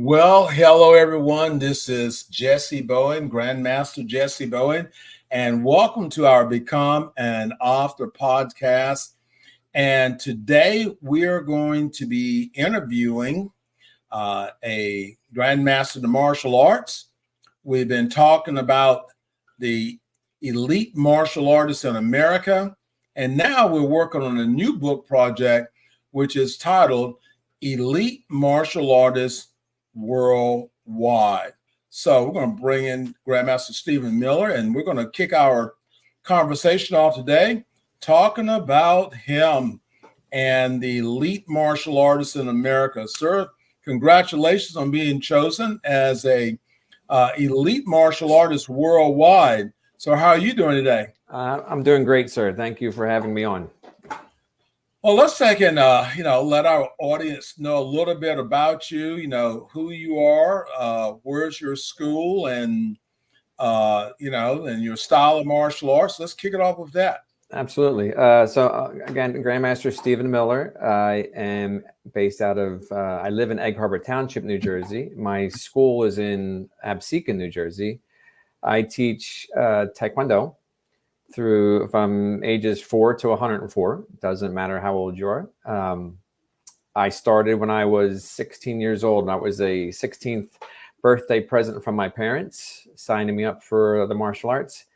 Well, hello everyone. This is Jessie Bowen, Grandmaster Jessie Bowen, and welcome to our Become an Author podcast. And today we are going to be interviewing a Grandmaster of the martial arts. We've been talking about the elite martial artists in America, and now we're working on a new book project, which is titled Elite Martial Artists Worldwide. So we're going to bring in Grandmaster Stephen Miller, and we're going to kick our conversation off today talking about him and the elite martial artists in America. Sir, congratulations on being chosen as a elite martial artist worldwide. So how are you doing today? I'm doing great, sir. Thank you for having me on. Well, let's take and let our audience know a little bit about you. Who you are, where's your school, and and your style of martial arts. Let's kick it off with that. Absolutely. Again, Grandmaster Stephen Miller. I am based out of. I live in Egg Harbor Township, New Jersey. My school is in Absecon, New Jersey. I teach Taekwondo from ages 4 to 104. Doesn't matter how old you are. I started when I was 16 years old, and that was a 16th birthday present from my parents, signing me up for the martial arts.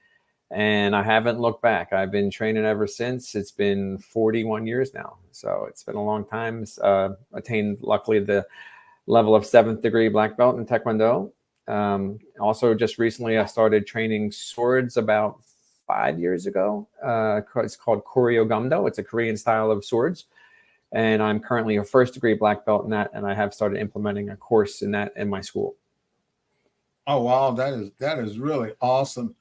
And I haven't looked back. I've been training ever since. It's been 41 years now. So it's been a long time. Attained, luckily, the level of 7th degree black belt in Taekwondo. Also, just recently, I started training swords about 5 years ago. It's called Koryo-Gumdo. It's a Korean style of swords. And I'm currently a 1st degree black belt in that. And I have started implementing a course in that in my school. Oh, wow. That is really awesome.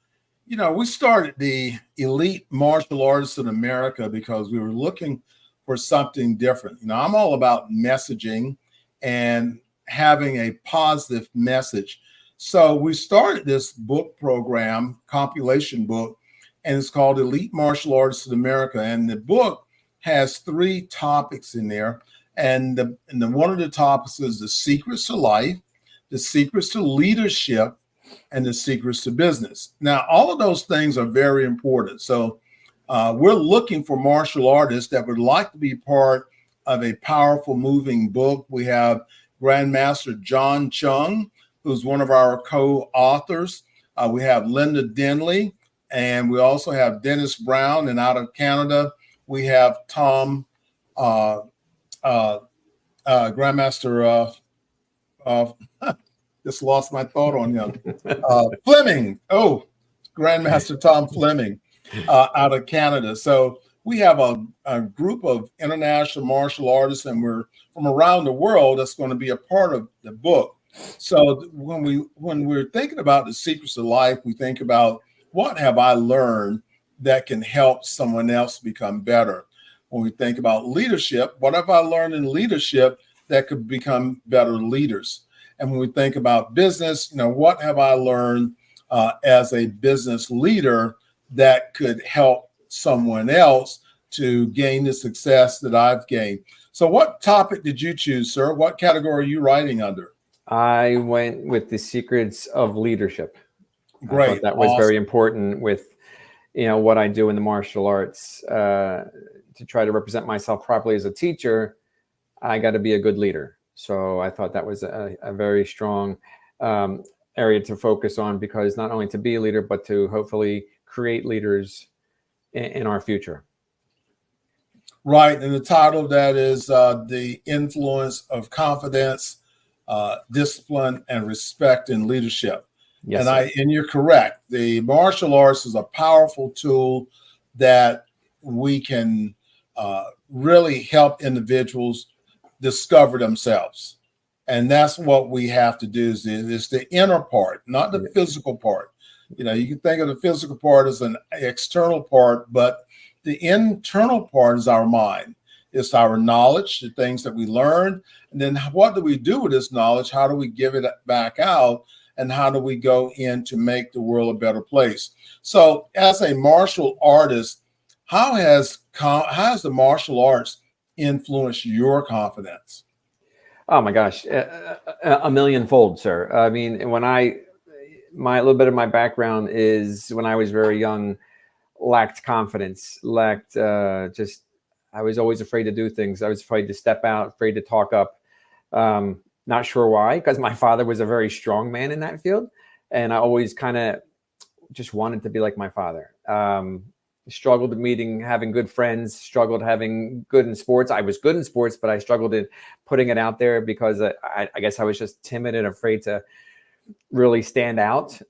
We started the Elite Martial Artists in America because we were looking for something different. I'm all about messaging and having a positive message. So we started this book program, compilation book, and it's called Elite Martial Artists in America. And the book has 3 topics in there. And one of the topics is the secrets to life, the secrets to leadership, and the secrets to business. Now, all of those things are very important. So we're looking for martial artists that would like to be part of a powerful, moving book. We have Grandmaster John Chung, who's one of our co-authors. We have Linda Denley, and we also have Dennis Brown. And out of Canada, we have Tom, Grandmaster just lost my thought on him. Fleming. Oh, Grandmaster Tom Fleming out of Canada. So we have a group of international martial artists, and we're from around the world that's going to be a part of the book. So when we're thinking about the secrets of life, we think about what have I learned that can help someone else become better. When we think about leadership, what have I learned in leadership that could become better leaders? And when we think about business, what have I learned as a business leader that could help someone else to gain the success that I've gained? So what topic did you choose, sir? What category are you writing under? I went with the secrets of leadership. Great. I thought that was awesome. Very important with, what I do in the martial arts. To try to represent myself properly as a teacher, I got to be a good leader. So I thought that was a very strong area to focus on, because not only to be a leader, but to hopefully create leaders in our future. Right. And the title of that is The Influence of Confidence, Discipline, and Respect in Leadership. Yes, and you're correct. The martial arts is a powerful tool that we can really help individuals discover themselves. And that's what we have to do is the inner part, not the physical part. You can think of the physical part as an external part, but the internal part is our mind. It's our knowledge, the things that we learned. And then what do we do with this knowledge? How do we give it back out? And how do we go in to make the world a better place? So as a martial artist, how has the martial arts influenced your confidence? Oh my gosh, a millionfold, sir. I mean, my a little bit of my background is when I was very young, lacked confidence, lacked just. I was always afraid to do things. I was afraid to step out, afraid to talk up. Not sure why, because my father was a very strong man in that field, and I always kind of just wanted to be like my father. Struggled having good friends, struggled having good in sports. I was good in sports, but I struggled in putting it out there because I guess I was just timid and afraid to really stand out.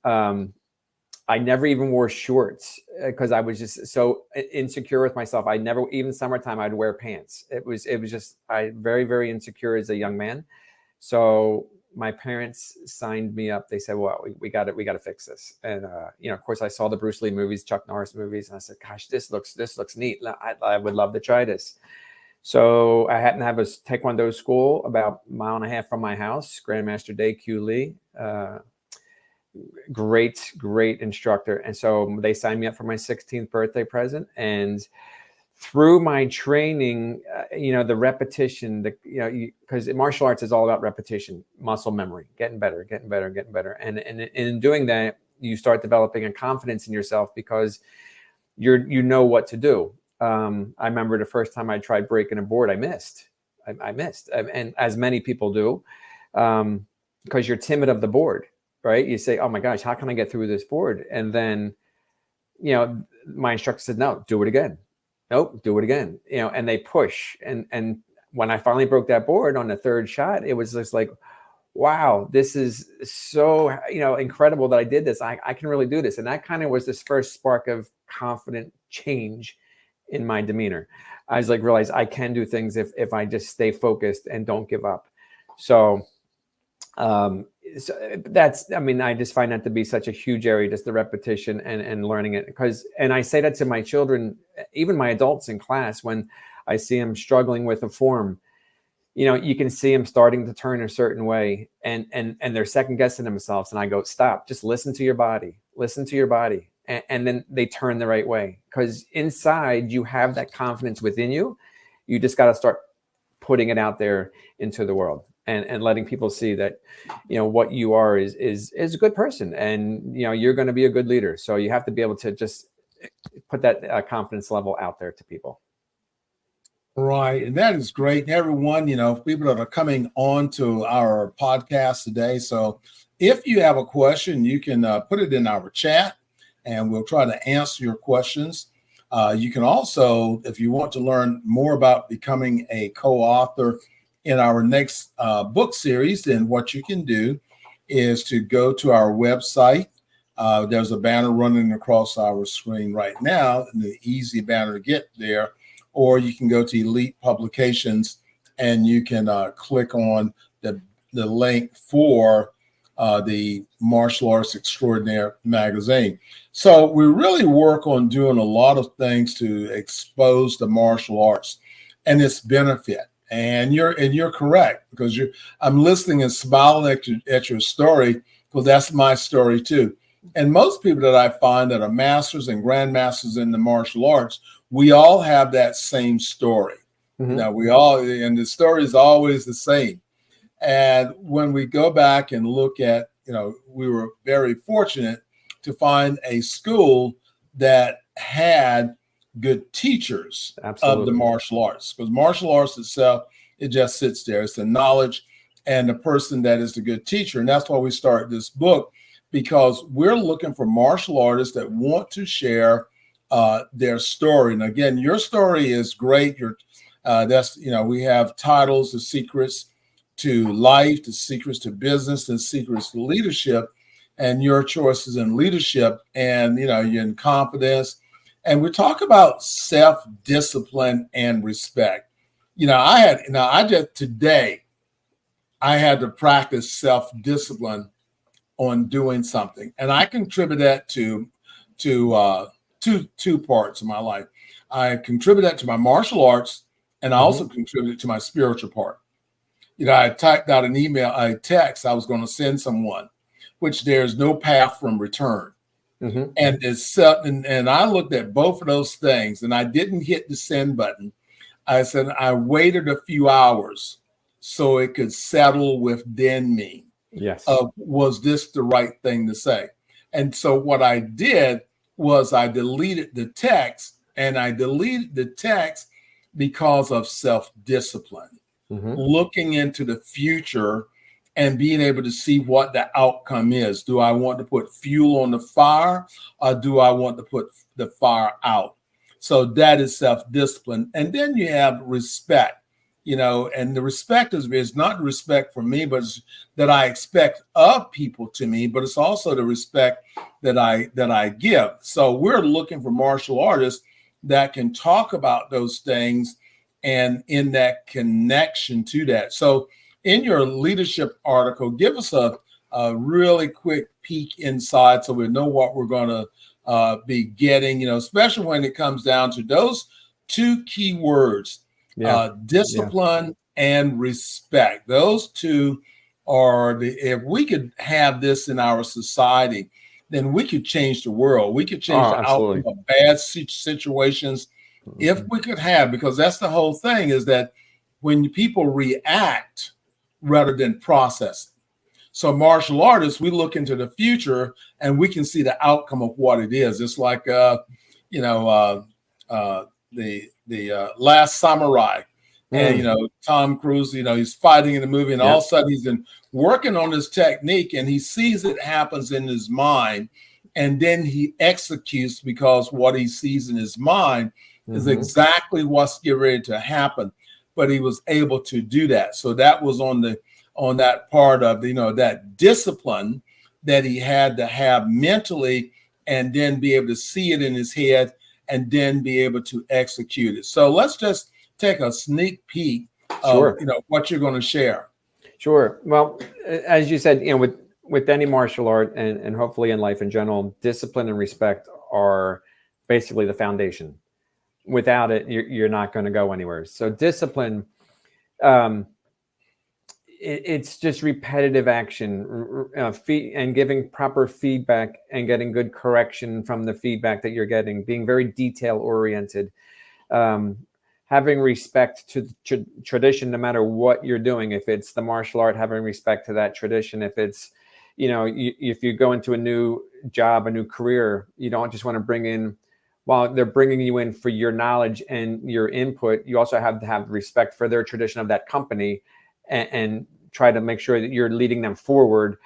I never even wore shorts because I was just so insecure with myself. I never, even summertime, I'd wear pants. It was just, I very, very insecure as a young man. So my parents signed me up. They said, well, we got to fix this. And, of course I saw the Bruce Lee movies, Chuck Norris movies. And I said, gosh, this looks neat. I would love to try this. So I happened to have a Taekwondo school about a mile and a half from my house, Grandmaster Q Lee, great instructor. And so they signed me up for my 16th birthday present. And through my training, the repetition, because martial arts is all about repetition, muscle memory, getting better. And in doing that, you start developing a confidence in yourself because you know what to do. I remember the first time I tried breaking a board, I missed. I missed, and as many people do, because you're timid of the board, right? You say, "Oh my gosh, how can I get through this board?" And then, my instructor said, "No, do it again. Nope, do it again." And they push. And when I finally broke that board on the third shot, it was just like, wow, this is so, incredible that I did this. I can really do this. And that kind of was this first spark of confident change in my demeanor. I was like, realize I can do things if I just stay focused and don't give up. So, I just find that to be such a huge area, just the repetition and learning it. And I say that to my children, even my adults in class, when I see them struggling with a form, you can see them starting to turn a certain way and they're second guessing themselves. And I go, stop, just listen to your body. And then they turn the right way, because inside you have that confidence within you. You just got to start putting it out there into the world and letting people see that, what you are is a good person, and, you're going to be a good leader. So you have to be able to just put that confidence level out there to people. Right. And that is great. And everyone, people that are coming on to our podcast today. So if you have a question, you can put it in our chat and we'll try to answer your questions. You can also, if you want to learn more about becoming a co-author in our next book series, then what you can do is to go to our website. There's a banner running across our screen right now, and the easy banner to get there. Or you can go to Elite Publications and you can click on the link for the Martial Arts Extraordinaire magazine. So we really work on doing a lot of things to expose the martial arts and its benefit. And you're correct, because I'm listening and smiling at your story, because that's my story too. And most people that I find that are masters and grandmasters in the martial arts, we all have that same story. Mm-hmm. Now and the story is always the same. And when we go back and look at, we were very fortunate to find a school that had good teachers of the martial arts, because martial arts itself, it just sits there. It's the knowledge and the person that is the good teacher. And that's why we started this book, because we're looking for martial artists that want to share their story. And again, your story is great. We have titles, The Secrets to Life, The Secrets to Business, and Secrets to Leadership, and your choices in leadership, and you're in confidence. And we talk about self-discipline and respect. I had to practice self-discipline on doing something, and I contribute that to two parts of my life. I contribute that to my martial arts, and I also contribute to my spiritual part. I typed out a text I was going to send someone, which there's no path from return. Mm-hmm. And I looked at both of those things, and I didn't hit the send button. I said, I waited a few hours so it could settle within me. Yes. Was this the right thing to say? And so what I did was I deleted the text, and I deleted the text because of self-discipline, looking into the future and being able to see what the outcome is. Do I want to put fuel on the fire, or do I want to put the fire out? So that is self-discipline. And then you have respect, and the respect is not respect for me, but it's that I expect of people to me, but it's also the respect that I give. So we're looking for martial artists that can talk about those things and in that connection to that. So in your leadership article, give us a really quick peek inside so we know what we're going to be getting, especially when it comes down to those two key words, discipline and respect. Those two are if we could have this in our society, then we could change the world. We could change the outcome of bad situations if we could have, because that's the whole thing, is that when people react rather than process. So martial artists, we look into the future and we can see the outcome of what it is. It's like, the Last Samurai, and Tom Cruise, he's fighting in the movie, and all of a sudden he's been working on this technique, and he sees it happens in his mind, and then he executes because what he sees in his mind is exactly what's getting ready to happen. But he was able to do that. So that was on that part of that discipline that he had to have mentally, and then be able to see it in his head, and then be able to execute it. So let's just take a sneak peek of what you're going to share. Sure. Well, as you said, with any martial art and hopefully in life in general, discipline and respect are basically the foundation. Without it, you're not going to go anywhere. So discipline, it's just repetitive action, and giving proper feedback and getting good correction from the feedback that you're getting, being very detail oriented, having respect to tradition, no matter what you're doing. If it's the martial art, having respect to that tradition. If it's, if you go into a new job, a new career, you don't just want to bring in, while they're bringing you in for your knowledge and your input, you also have to have respect for their tradition of that company, and try to make sure that you're leading them forward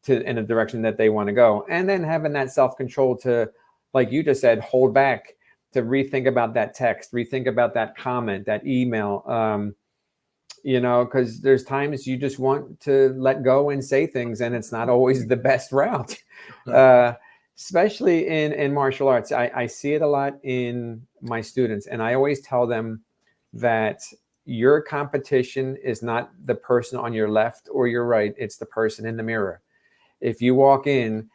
in a direction that they want to go. And then having that self-control to, like you just said, hold back, to rethink about that text, rethink about that comment, that email, because there's times you just want to let go and say things, and it's not always the best route. Especially in martial arts. I see it a lot in my students, and I always tell them that your competition is not the person on your left or your right, it's the person in the mirror. If you walk in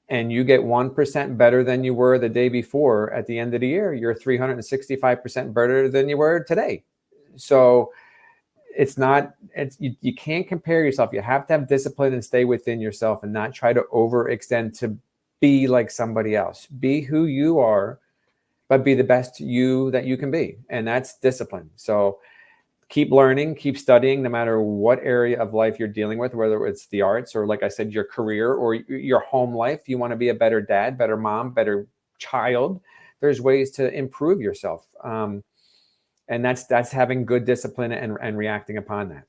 and you get 1% better than you were the day before, at the end of the year, you're 365% better than you were today. So you can't compare yourself. You have to have discipline and stay within yourself and not try to overextend to be like somebody else. Be who you are, but be the best you that you can be. And that's discipline. So keep learning, keep studying, no matter what area of life you're dealing with, whether it's the arts or, like I said, your career or your home life. You want to be a better dad, better mom, better child. There's ways to improve yourself. And that's having good discipline and reacting upon that.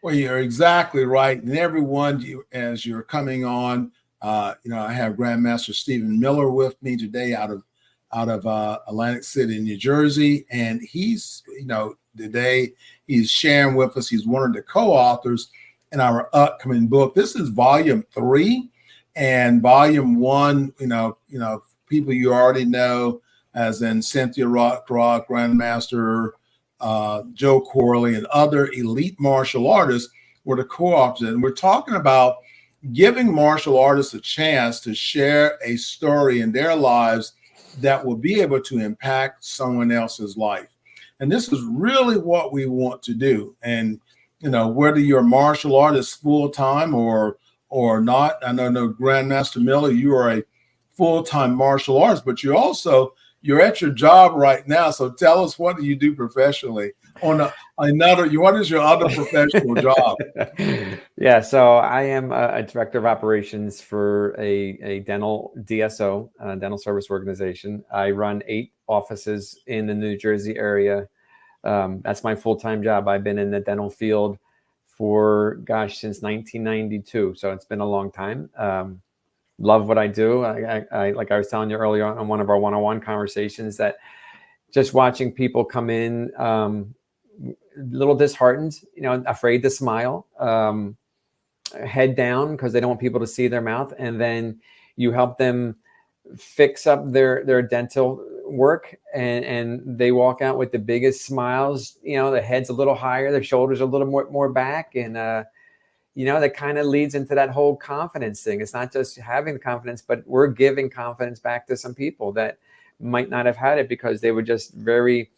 Well, you're exactly right. And everyone, as you're coming on, I have Grandmaster Stephen Miller with me today out of Atlantic City, New Jersey, and he's, today he's sharing with us. He's one of the co-authors in our upcoming book. This is volume 3, and volume 1. People you already know, as in Cynthia Rock, Grandmaster Joe Corley, and other elite martial artists were the co-authors, and we're talking about giving martial artists a chance to share a story in their lives that will be able to impact someone else's life. And this is really what we want to do. And, whether you're a martial artist full-time or not, I know Grandmaster Miller, you are a full-time martial artist, but you're at your job right now. So tell us, what do you do professionally on another, what is your other professional job? Yeah, so I am a director of operations for a dental DSO, dental service organization. I run 8 offices in the New Jersey area. That's my full-time job. I've been in the dental field for, gosh, since 1992. So it's been a long time. Love what I do. I like I was telling you earlier on one of our one-on-one conversations, that just watching people come in, a little disheartened, afraid to smile, head down because they don't want people to see their mouth, and then you help them fix up their dental work, and they walk out with the biggest smiles. The head's a little higher, their shoulders a little more back, and that kind of leads into that whole confidence thing. It's not just having the confidence, but we're giving confidence back to some people that might not have had it because they were just very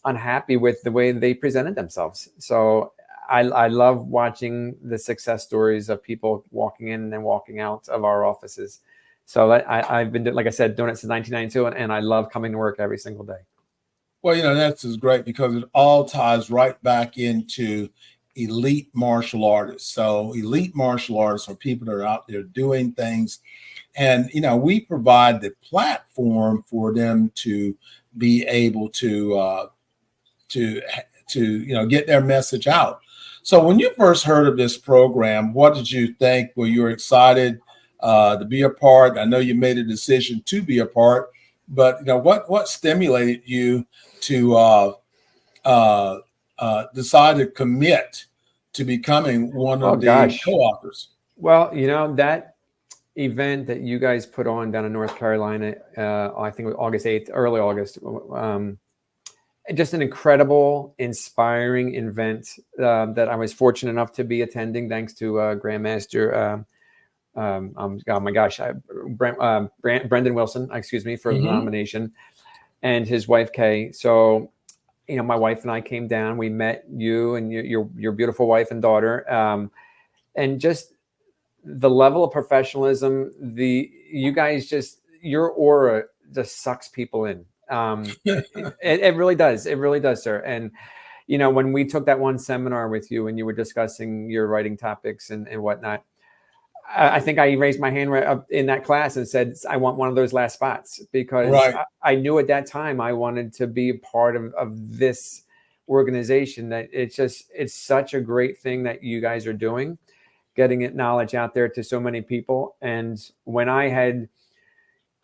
unhappy with the way they presented themselves. So I love watching the success stories of people walking in and walking out of our offices. So I've been, like I said, doing it since 1992, and I love coming to work every single day. Well, that's just great because it all ties right back into elite martial artists. So elite martial artists are people that are out there doing things, and we provide the platform for them to be able to get their message out. So when you first heard of this program, what did you think? Were you excited to be a part? I know you made a decision to be a part, but what stimulated you to decide to commit to becoming one of the co-authors? Well, that event that you guys put on down in North Carolina, I think it was August 8th, early August, just an incredible, inspiring event that I was fortunate enough to be attending, thanks to Grandmaster, oh my gosh, Brendan Wilson, excuse me, for the nomination, and his wife Kay. So, my wife and I came down. We met you and your beautiful wife and daughter, and just the level of professionalism. You guys your aura just sucks people in. It really does. It really does, sir. And, when we took that one seminar with you and you were discussing your writing topics and whatnot, I think I raised my hand right up in that class and said, I want one of those last spots, because I knew at that time I wanted to be a part of this organization. That it's such a great thing that you guys are doing, getting knowledge out there to so many people. And when I had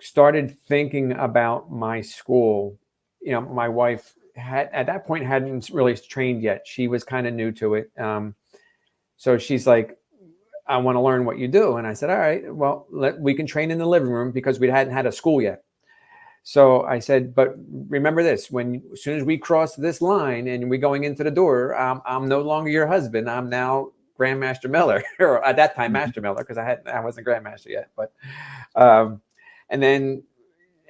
started thinking about my school, my wife at that point hadn't really trained yet. She was kind of new to it. So she's like, I want to learn what you do. And I said, all right, well, we can train in the living room, because we hadn't had a school yet. So I said, but remember this, as soon as we cross this line and we're going into the door, I'm no longer your husband. I'm now Grandmaster Miller, or at that time, Master Miller, because I wasn't Grandmaster yet. But, and then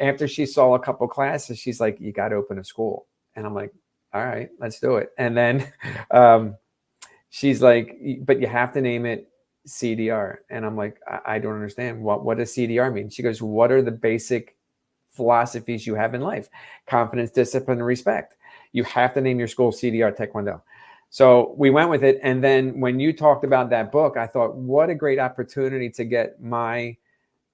after she saw a couple classes, she's like, you got to open a school. And I'm like, all right, let's do it. And then she's like, but you have to name it CDR. And I'm like, I don't understand. What does CDR mean? She goes, what are the basic philosophies you have in life? Confidence, discipline, and respect. You have to name your school CDR Taekwondo. So we went with it. And then when you talked about that book, I thought, what a great opportunity to get my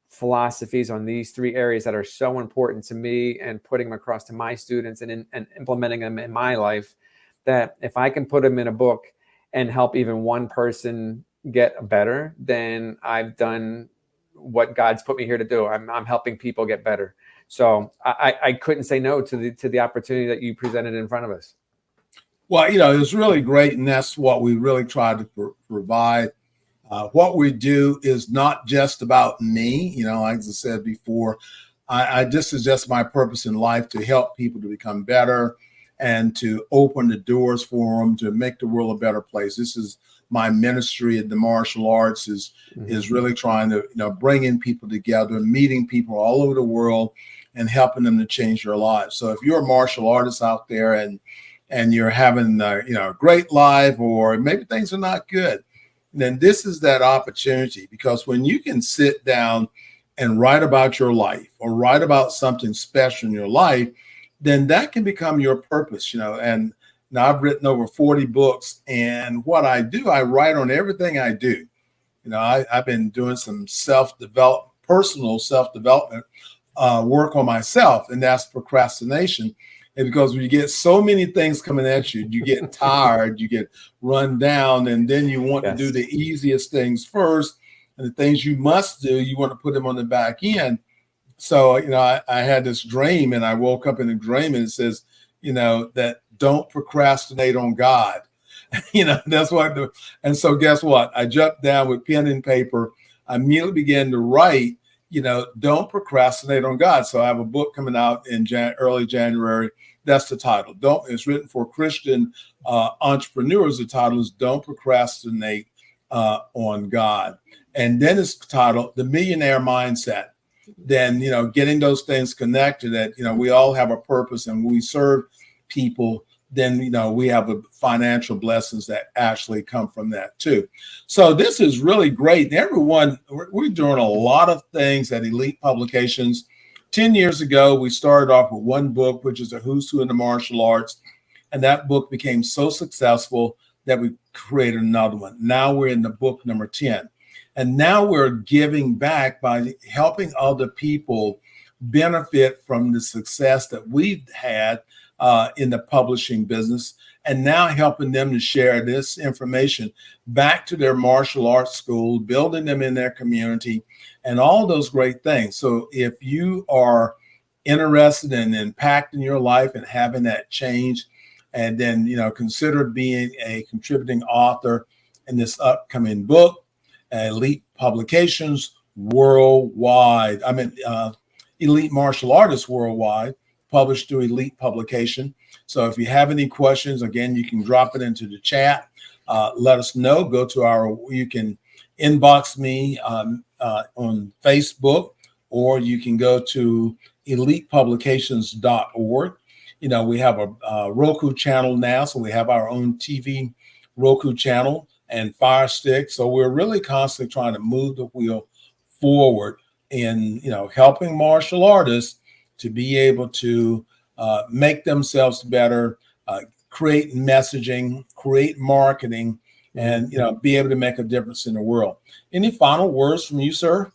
philosophies on these 3 areas that are so important to me, and putting them across to my students and implementing them in my life, that if I can put them in a book and help even one person get better, then I've done what God's put me here to do. I'm helping people get better. So I couldn't say no to the opportunity that you presented in front of us. Well, it's really great, and that's what we really try to provide. What we do is not just about me. Like I said before, this is just my purpose in life, to help people to become better and to open the doors for them, to make the world a better place. This is my ministry at the martial arts, is really trying to bring in people together, meeting people all over the world, and helping them to change their lives. So if you're a martial artist out there and you're having a great life, or maybe things are not good, then this is that opportunity. Because when you can sit down and write about your life, or write about something special in your life, then that can become your purpose, and Now, I've written over 40 books, and what I do, I write on everything I do. I've been doing some personal self-development work on myself, and that's procrastination. And because when you get so many things coming at you, you get tired, you get run down, and then you want to do the easiest things first, and the things you must do, you want to put them on the back end. So, I had this dream, and I woke up in a dream, and it says, that don't procrastinate on God. That's what I do. And so guess what? I jumped down with pen and paper. I immediately began to write, don't procrastinate on God. So I have a book coming out in early January. That's the title. It's written for Christian entrepreneurs. The title is Don't Procrastinate on God. And then it's titled The Millionaire Mindset. Then, getting those things connected, that, we all have a purpose, and we serve people, then, we have the financial blessings that actually come from that too. So this is really great. Everyone, we're doing a lot of things at Elite Publications. 10 years ago, we started off with one book, which is a who's who in the martial arts. And that book became so successful that we created another one. Now we're in the book number 10. And now we're giving back by helping other people benefit from the success that we've had in the publishing business, and now helping them to share this information back to their martial arts school, building them in their community, and all those great things. So if you are interested in impacting your life and having that change, and then, consider being a contributing author in this upcoming book, Elite Publications Worldwide. Elite Martial Artists Worldwide, published through Elite Publication. So if you have any questions, again, you can drop it into the chat. Let us know. You can inbox me on Facebook, or you can go to elitepublications.org. We have a Roku channel now, so we have our own TV Roku channel and Fire Stick. So we're really constantly trying to move the wheel forward in, helping martial artists to be able to make themselves better, create messaging, create marketing, and be able to make a difference in the world. Any final words from you, sir?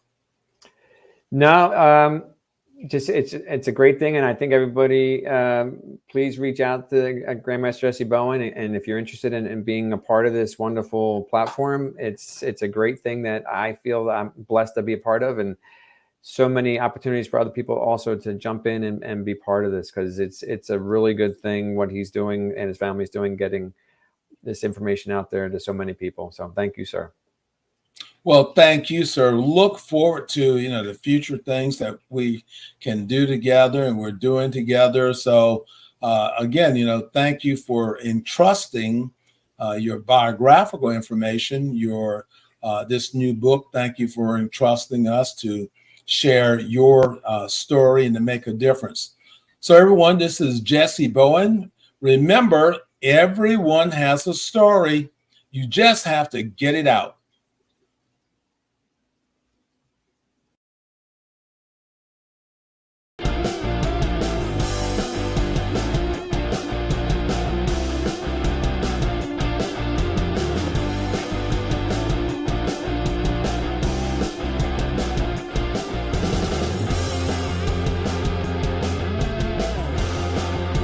No, just it's a great thing, and I think everybody please reach out to Grandmaster Jessie Bowen, and if you're interested in being a part of this wonderful platform, it's a great thing that I feel I'm blessed to be a part of, and so many opportunities for other people also to jump in and be part of this, because it's a really good thing what he's doing and his family's doing, getting this information out there to so many people. So thank you, sir. Well, thank you, sir. Look forward to, the future things that we can do together and we're doing together. So again, thank you for entrusting your biographical information, this new book. Thank you for entrusting us to share your story and to make a difference. So everyone, this is Jessie Bowen. Remember, everyone has a story. You just have to get it out.